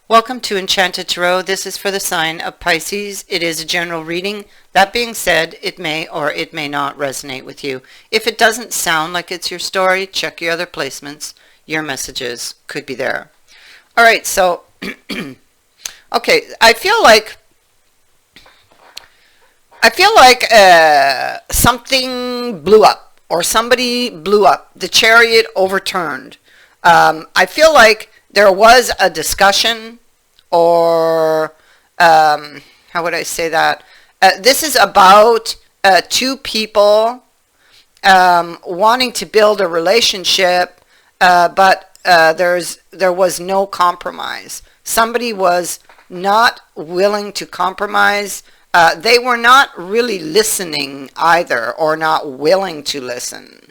Welcome to Enchanted Tarot. This is for the sign of Pisces. It is a general reading. That being said, it may or it may not resonate with you. If it doesn't sound like it's your story, check your other placements. Your messages could be there. All right, so, okay, I feel like something blew up or somebody blew up. The chariot overturned. I feel like there was a discussion or how would I say that? This is about two people wanting to build a relationship, but there was no compromise. Somebody was not willing to compromise. They were not really listening either, or not willing to listen.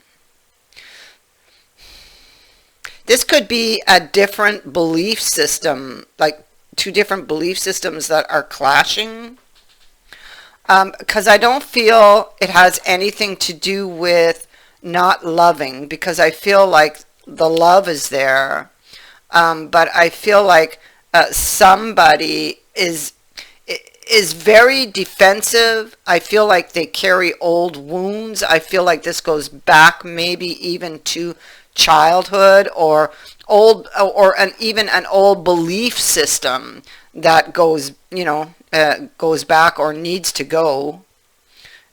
This could be a different belief system, like two different belief systems that are clashing. Because I don't feel it has anything to do with not loving, because I feel like the love is there. But I feel like somebody is very defensive. I feel like they carry old wounds. I feel like this goes back maybe even to childhood, or even an old belief system that goes goes back or needs to go.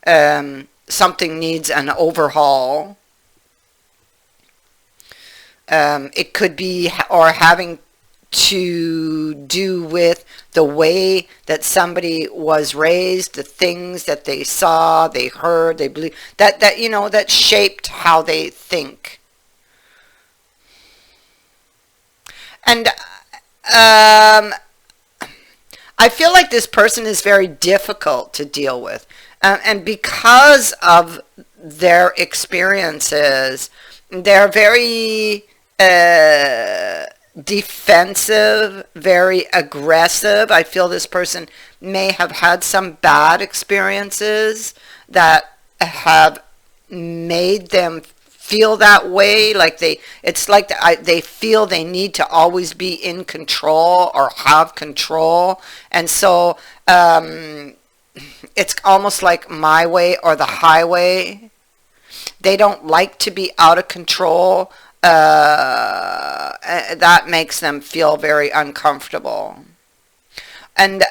Something needs an overhaul. It could be or having to do with the way that somebody was raised, the things that they saw, they heard, they believed, that shaped how they think. And I feel like this person is very difficult to deal with. And because of their experiences, they're very defensive, very aggressive. I feel this person may have had some bad experiences that have made them feel that way, like they feel they need to always be in control or have control. And so it's almost like my way or the highway. They don't like to be out of control. That makes them feel very uncomfortable. And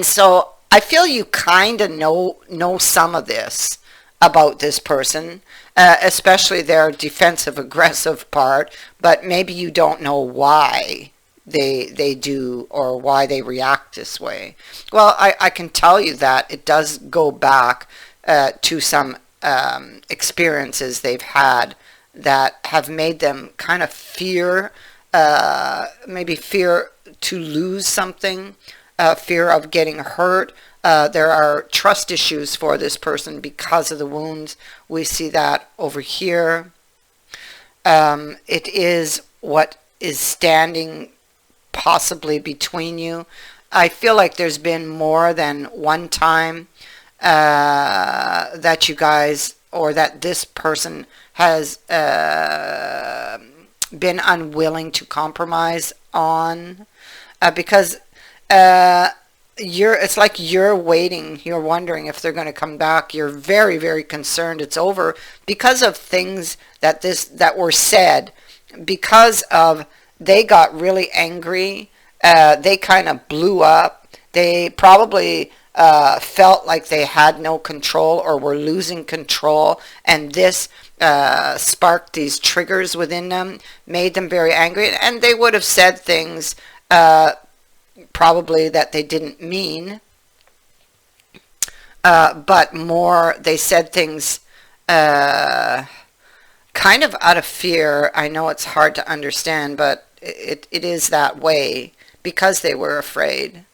so I feel you kind of know some of this about this person, especially their defensive aggressive part, but maybe you don't know why they do or why they react this way. Well, I can tell you that it does go back to some experiences they've had that have made them kind of fear, maybe fear to lose something, fear of getting hurt. There are trust issues for this person because of the wounds. We see that over here. It is what is standing possibly between you. I feel like there's been more than one time that you guys, or that this person has been unwilling to compromise on, because it's like you're waiting, you're wondering if they're going to come back. You're very, very concerned it's over because of things that were said, because of they got really angry, they kind of blew up. They probably felt like they had no control or were losing control, and this sparked these triggers within them, made them very angry, and they would have said things probably that they didn't mean, but more they said things kind of out of fear. I know it's hard to understand, but it is that way because they were afraid.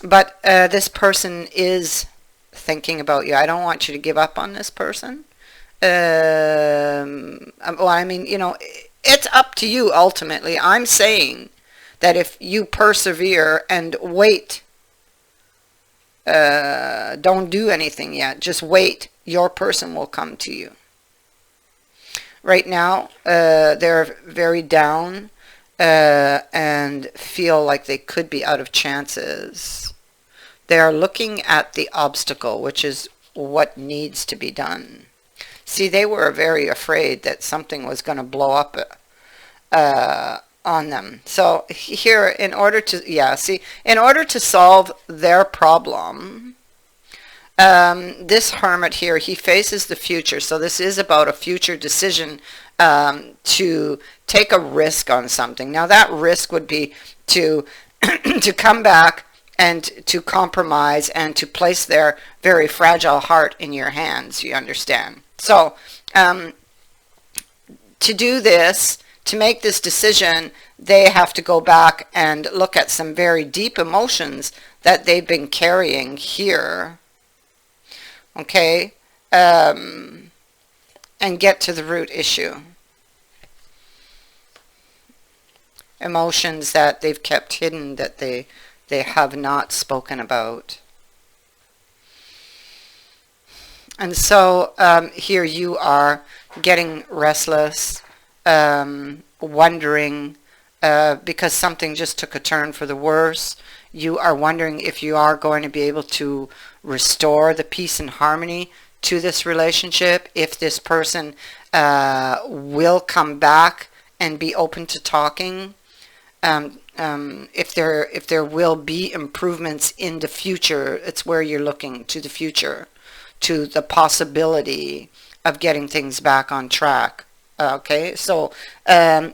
But this person is thinking about you. I don't want you to give up on this person. Well, I mean, it's up to you ultimately. I'm saying that if you persevere and wait, don't do anything yet, just wait, your person will come to you. right now. They're very down and feel like they could be out of chances. They are looking at the obstacle, which is what needs to be done. See, they were very afraid that something was going to blow up on them. So here, in order to, yeah, see, in order to solve their problem, this hermit here, he faces the future. So this is about a future decision to take a risk on something. Now that risk would be to to come back and to compromise and to place their very fragile heart in your hands. You understand? So to do this, to make this decision, they have to go back and look at some very deep emotions that they've been carrying here. Okay? And get to the root issue. Emotions that they've kept hidden, that they have not spoken about. And so here you are getting restless, wondering, because something just took a turn for the worse. You are wondering if you are going to be able to restore the peace and harmony to this relationship, if this person will come back and be open to talking, if there will be improvements in the future. It's where you're looking, to the future, to the possibility of getting things back on track. Okay, so and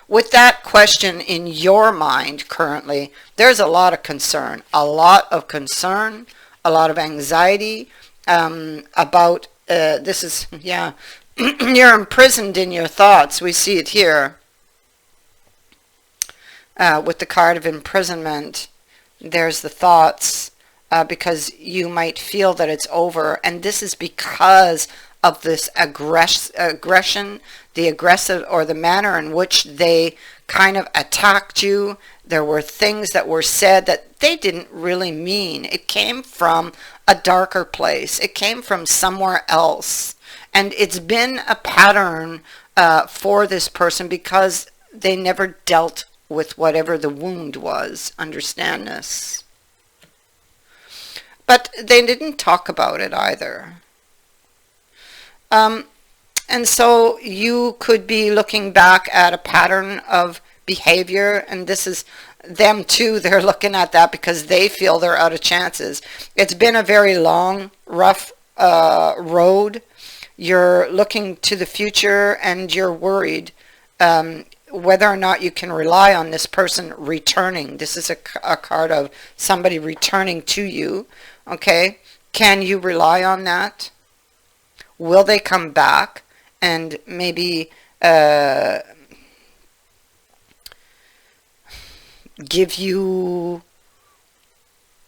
with that question in your mind currently, there's a lot of concern, a lot of anxiety about this is, yeah, you're imprisoned in your thoughts. We see it here with the card of imprisonment. There's the thoughts, because you might feel that it's over, and this is because of this aggression, the aggressive, or the manner in which they kind of attacked you. There were things that were said that they didn't really mean. It came from a darker place. It came from somewhere else. And it's been a pattern for this person because they never dealt with whatever the wound was. Understand this? But they didn't talk about it either. And so you could be looking back at a pattern of behavior, and this is them too. They're looking at that because they feel they're out of chances. It's been a very long, rough road. You're looking to the future and you're worried whether or not you can rely on this person returning. This is a card of somebody returning to you. Okay, can you rely on that? Will they come back and maybe give you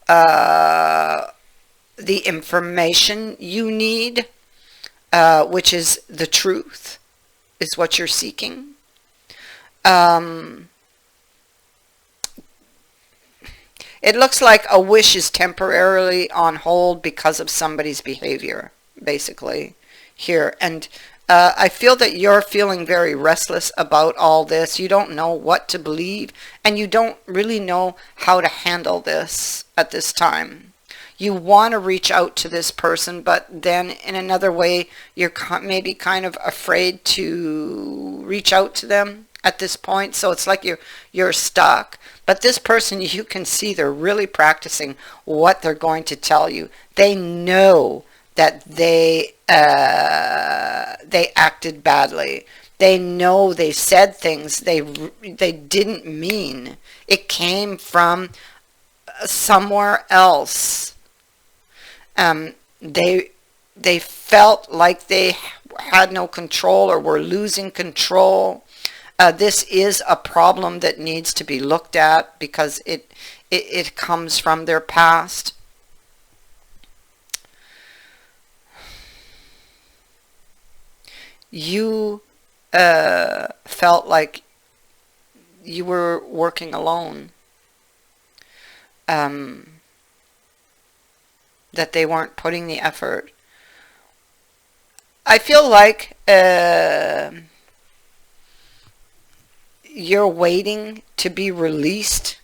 the information you need, which is the truth, is what you're seeking? It looks like a wish is temporarily on hold because of somebody's behavior, basically, here. And I feel that you're feeling very restless about all this. You don't know what to believe, and you don't really know how to handle this at this time. You want to reach out to this person, but then in another way, you're maybe kind of afraid to reach out to them at this point. So it's like you're stuck. But this person, you can see they're really practicing what they're going to tell you. They know that they acted badly. They know they said things they didn't mean. It came from somewhere else. They felt like they had no control or were losing control. This is a problem that needs to be looked at because it comes from their past. You felt like you were working alone, that they weren't putting the effort. I feel like you're waiting to be released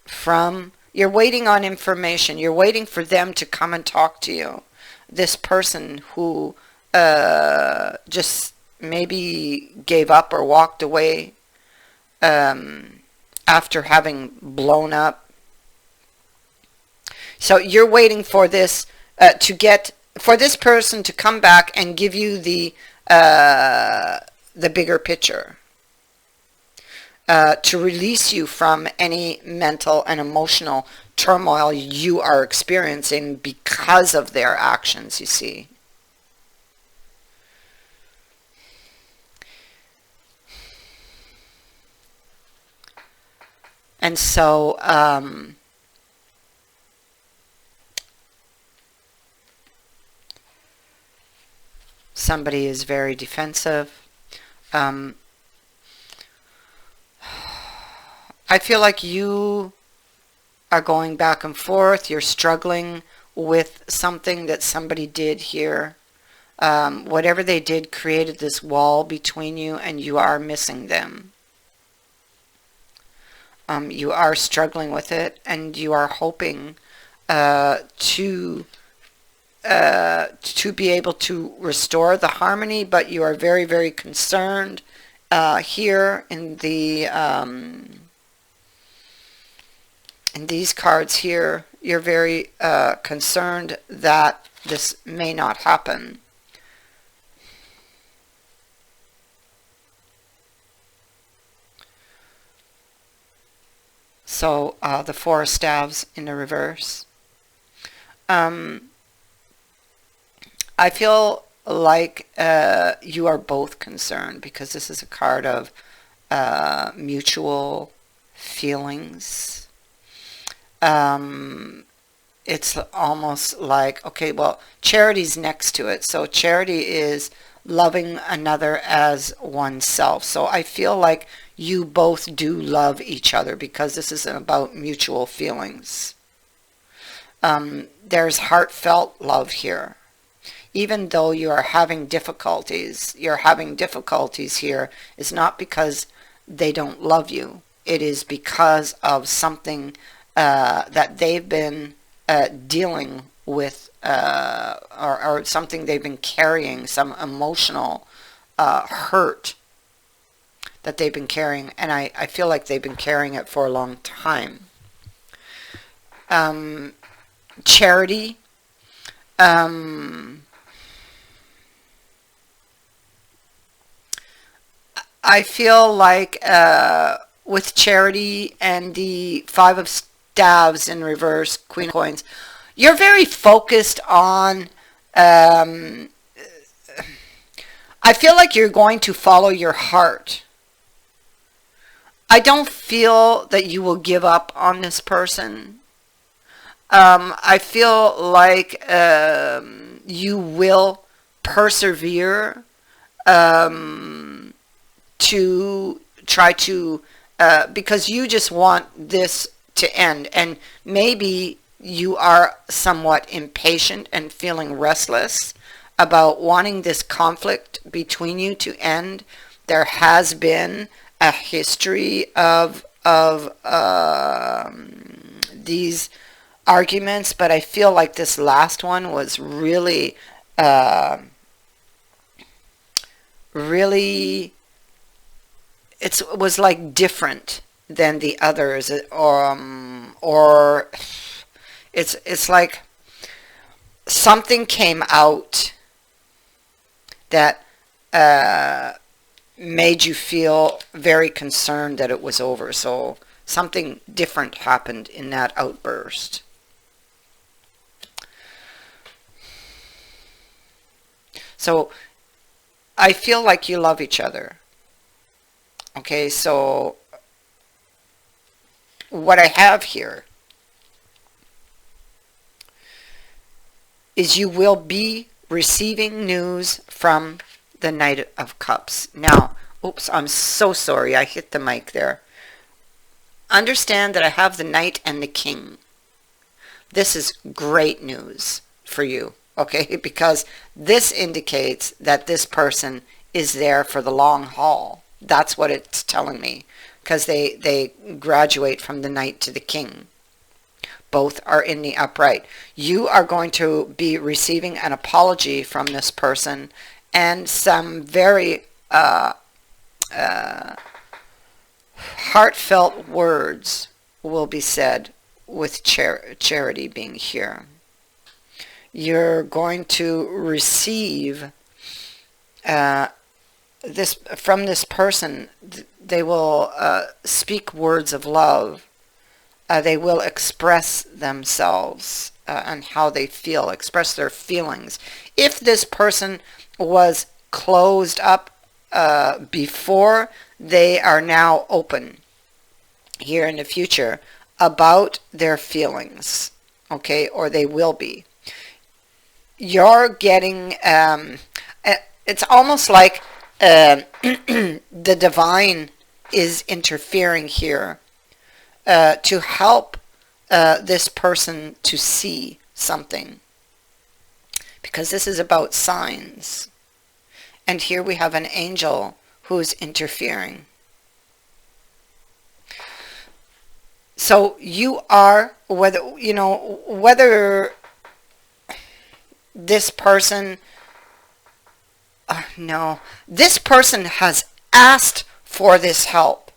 from, you're waiting on information. You're waiting for them to come and talk to you. This person who just maybe gave up or walked away after having blown up. So you're waiting for this for this person to come back and give you the bigger picture. To release you from any mental and emotional turmoil you are experiencing because of their actions, you see. And so somebody is very defensive. I feel like you are going back and forth. You're struggling with something that somebody did here. Whatever they did created this wall between you, and you are missing them. You are struggling with it, and you are hoping to be able to restore the harmony, but you are very, very concerned here in these cards here. You're very concerned that this may not happen. So the Four of Staves in the reverse. I feel like you are both concerned, because this is a card of mutual feelings. It's almost like, okay, well, charity's next to it. So charity is loving another as oneself. So I feel like you both do love each other, because this is about mutual feelings. There's heartfelt love here. Even though you are having difficulties, here is not because they don't love you. It is because of something that they've been dealing with, or something they've been carrying, some emotional hurt that they've been carrying, and I feel like they've been carrying it for a long time. Charity, I feel like with charity and the Five of Staves in reverse, Queen of Coins, you're very focused on, I feel like you're going to follow your heart. I don't feel that you will give up on this person. I feel like you will persevere to try to, because you just want this to end, and maybe you are somewhat impatient and feeling restless about wanting this conflict between you to end. There has been a history of these arguments, but I feel like this last one was really really, it was like different than the others, or it's like something came out that made you feel very concerned that it was over. So something different happened in that outburst. So I feel like you love each other. Okay, so what I have here is you will be receiving news from the Knight of Cups. Now, oops, I'm so sorry, I hit the mic there. Understand that I have the Knight and the King. This is great news for you, okay? Because this indicates that this person is there for the long haul. That's what it's telling me, because they graduate from the Knight to the King. Both are in the upright. You are going to be receiving an apology from this person, and some very heartfelt words will be said with Charity being here. You're going to receive this from this person. They will speak words of love. They will express themselves and how they feel, express their feelings. If this person was closed up before, they are now open here in the future about their feelings, okay, or they will be. You're getting, it's almost like the divine is interfering here to help this person to see something, because this is about signs. And here we have an angel who's interfering. So you are, whether this person, no, this person has asked for this help.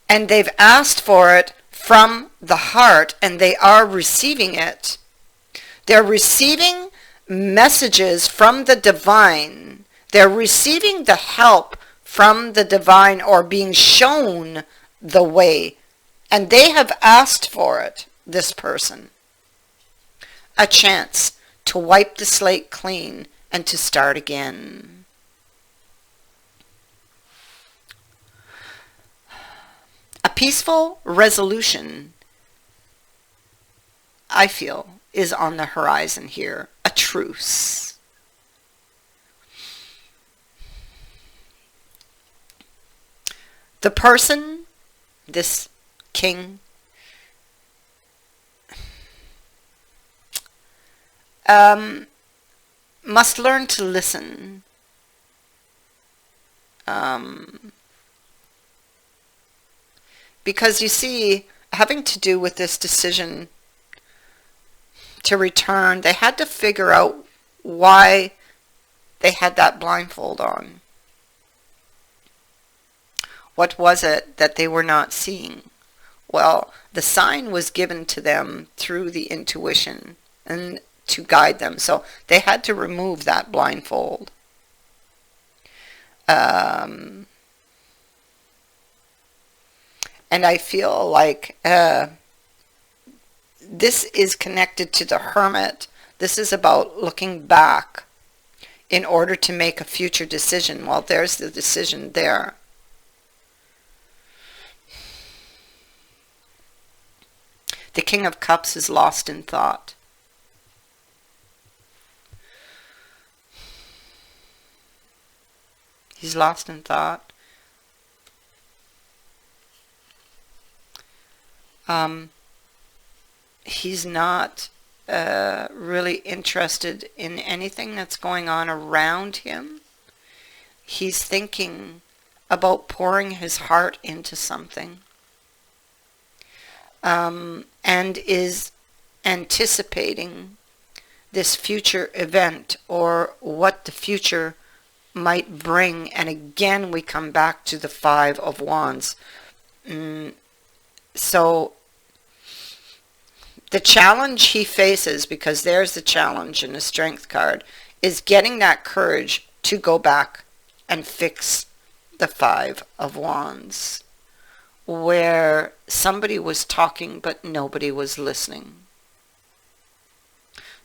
And they've asked for it from the heart, and they are receiving it. They're receiving messages from the divine. They're receiving the help from the divine, or being shown the way. And they have asked for it, this person. A chance to wipe the slate clean and to start again. A peaceful resolution, I feel, is on the horizon here. A truce. The person, this king, must learn to listen. Because you see, having to do with this decision to return, they had to figure out why they had that blindfold on. What was it that they were not seeing? Well, the sign was given to them through the intuition and to guide them. So they had to remove that blindfold. And I feel like this is connected to the Hermit. This is about looking back in order to make a future decision. Well, there's the decision there. The King of Cups is lost in thought. He's lost in thought. He's not really interested in anything that's going on around him. He's thinking about pouring his heart into something. And is anticipating this future event, or what the future might bring. And again, we come back to the Five of Wands. So the challenge he faces, because there's the challenge in the Strength card, is getting that courage to go back and fix the Five of Wands, where somebody was talking but nobody was listening.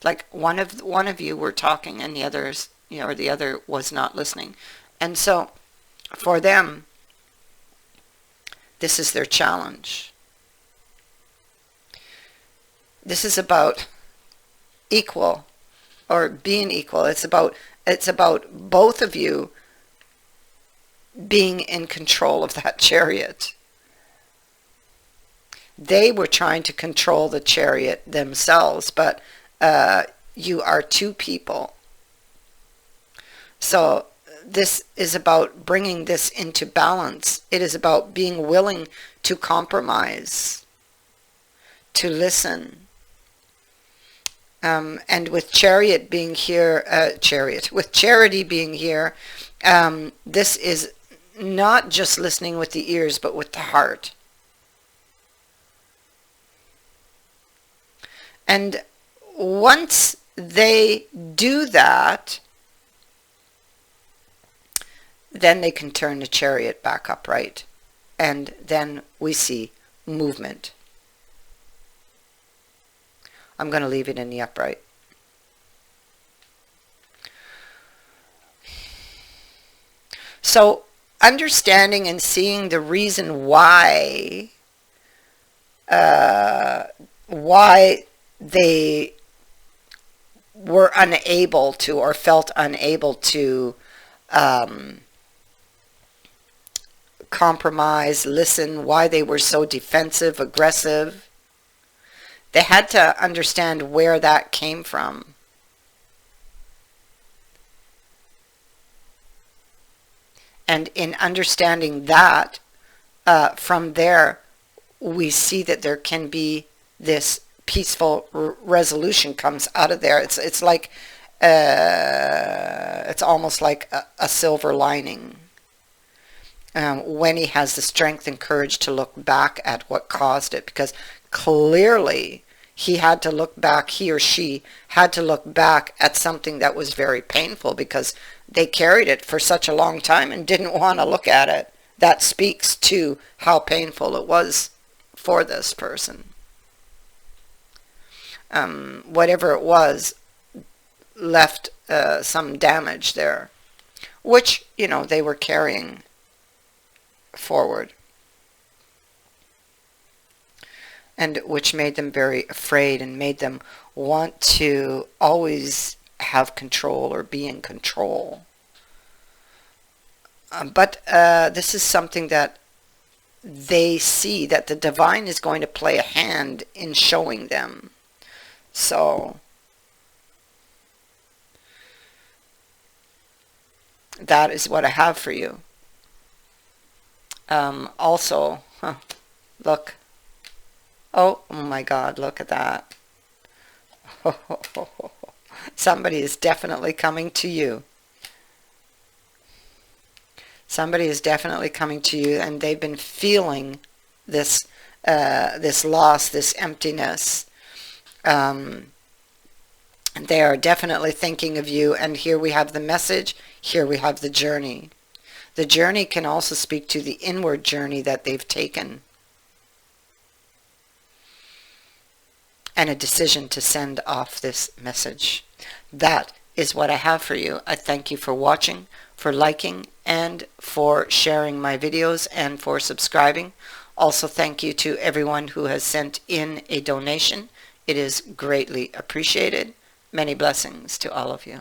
Like one of you were talking and the others, or the other was not listening. And so for them, this is their challenge. This is about equal, or being equal. It's about both of you being in control of that chariot. They were trying to control the chariot themselves, but You are two people. So this is about bringing this into balance. It is about being willing to compromise, to listen. And with Chariot being here, with Charity being here, this is not just listening with the ears, but with the heart. And once they do that, then they can turn the Chariot back upright. And then we see movement. I'm going to leave it in the upright. So, understanding and seeing the reason why they were unable to, or felt unable to compromise, listen, why they were so defensive, aggressive. They had to understand where that came from. And in understanding that, from there, we see that there can be this peaceful resolution comes out of there. It's like, it's almost like a silver lining. When he has the strength and courage to look back at what caused it, because clearly he had to look back, he or she had to look back at something that was very painful, because they carried it for such a long time and didn't want to look at it. That speaks to how painful it was for this person. Whatever it was left some damage there, which, you know, they were carrying forward, and which made them very afraid and made them want to always have control or be in control. But this is something that they see, that the divine is going to play a hand in showing them. So that is what I have for you. Also, look. Oh my God, look at that. Somebody is definitely coming to you. Somebody is definitely coming to you, and they've been feeling this this loss, this emptiness. And they are definitely thinking of you, and here we have the message, here we have the journey. The journey can also speak to the inward journey that they've taken, and a decision to send off this message. That is what I have for you. I thank you for watching, for liking, and for sharing my videos, and for subscribing. Also, thank you to everyone who has sent in a donation. It is greatly appreciated. Many blessings to all of you.